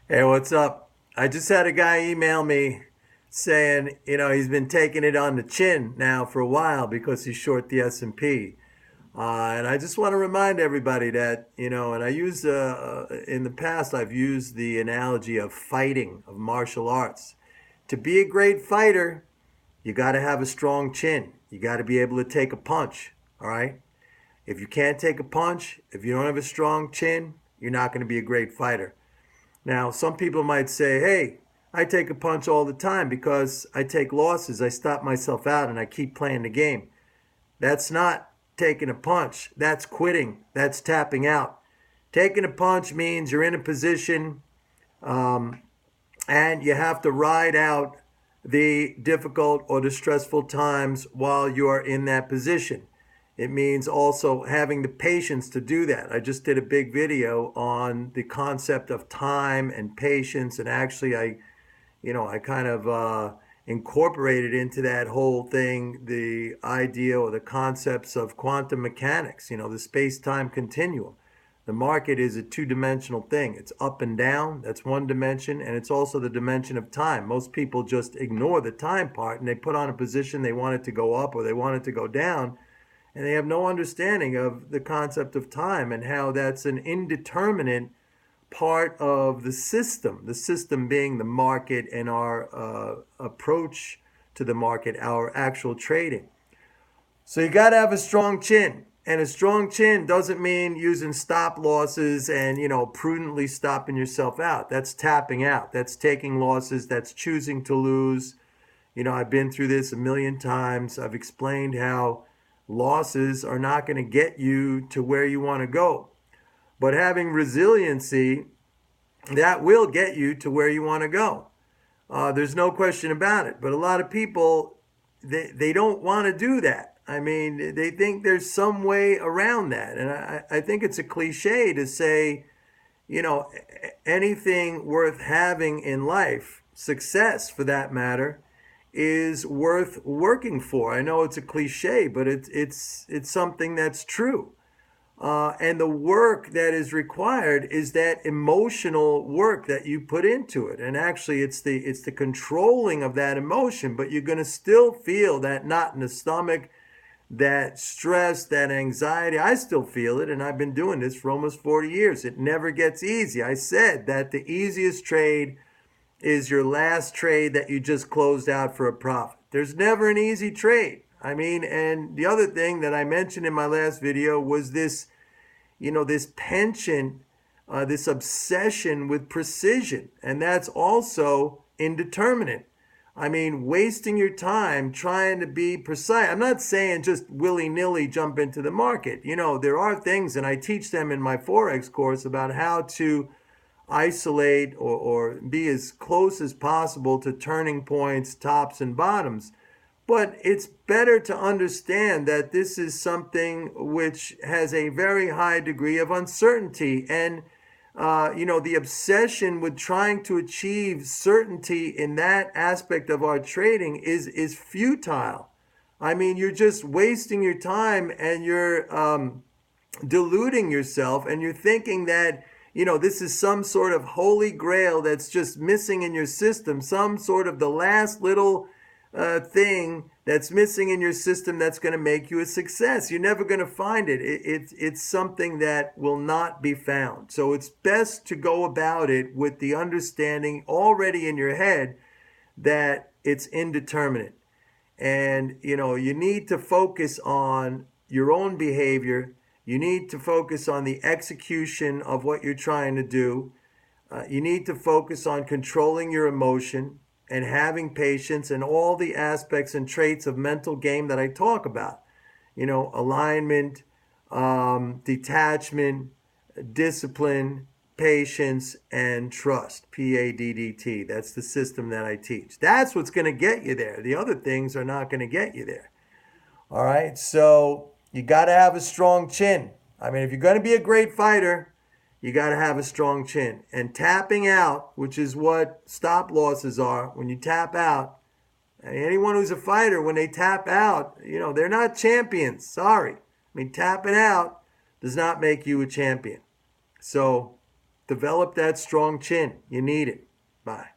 Hey, what's up? I just had a guy email me saying, he's been taking it on the chin now for a while because he's short the S&P. And I just want to remind everybody that, and I use, in the past, I've used the analogy of fighting, of martial arts. To be a great fighter, you got to have a strong chin. You got to be able to take a punch, all right? If you can't take a punch, if you don't have a strong chin, you're not going to be a great fighter. Now, some people might say, hey, I take a punch all the time because I take losses. I stop myself out and I keep playing the game. That's not taking a punch. That's quitting. That's tapping out. Taking a punch means you're in a position um, and you have to ride out the difficult or the stressful times while you are in that position. It means also having the patience to do that. I just did a big video on the concept of time and patience, and actually, I kind of incorporated into that whole thing the idea or the concepts of quantum mechanics. The space-time continuum. The market is a two-dimensional thing. It's up and down, that's one dimension, and it's also the dimension of time. Most people just ignore the time part and they put on a position they want it to go up or they want it to go down, and they have no understanding of the concept of time and how that's an indeterminate part of the system being the market and our approach to the market, our actual trading. So you got to have a strong chin. And a strong chin doesn't mean using stop losses and, prudently stopping yourself out. That's tapping out. That's taking losses. That's choosing to lose. I've been through this a million times. I've explained how losses are not going to get you to where you want to go. But having resiliency, that will get you to where you want to go. There's no question about it. But a lot of people, they don't want to do that. I mean, they think there's some way around that. And I think it's a cliche to say, anything worth having in life, success for that matter, is worth working for. I know it's a cliche, but it's something that's true. And the work that is required is that emotional work that you put into it. And actually, it's the controlling of that emotion. But you're going to still feel that knot in the stomach, that stress, that anxiety. I still feel it, and I've been doing this for almost 40 years. It never gets easy. I said that the easiest trade is your last trade that you just closed out for a profit. There's never an easy trade. I mean, and the other thing that I mentioned in my last video was this penchant, this obsession with precision. And that's also indeterminate. I mean, wasting your time trying to be precise. I'm not saying just willy-nilly jump into the market. There are things, and I teach them in my Forex course about how to isolate or be as close as possible to turning points, tops, and bottoms. But it's better to understand that this is something which has a very high degree of uncertainty. And, the obsession with trying to achieve certainty in that aspect of our trading is futile. I mean, you're just wasting your time and you're deluding yourself and you're thinking that this is some sort of holy grail that's just missing in your system, some sort of the last little thing that's missing in your system that's going to make you a success. You're never going to find it. It's something that will not be found. So it's best to go about it with the understanding already in your head that it's indeterminate. And you need to focus on your own behavior. You need to focus on the execution of what you're trying to do. You need to focus on controlling your emotion and having patience and all the aspects and traits of mental game that I talk about. Alignment, detachment, discipline, patience, and trust. PADDT. That's the system that I teach. That's what's going to get you there. The other things are not going to get you there. All right. So you got to have a strong chin. I mean, if you're going to be a great fighter, you got to have a strong chin. And tapping out, which is what stop losses are, when you tap out, anyone who's a fighter, when they tap out, they're not champions. Sorry. I mean, tapping out does not make you a champion. So Develop that strong chin. You need it. Bye.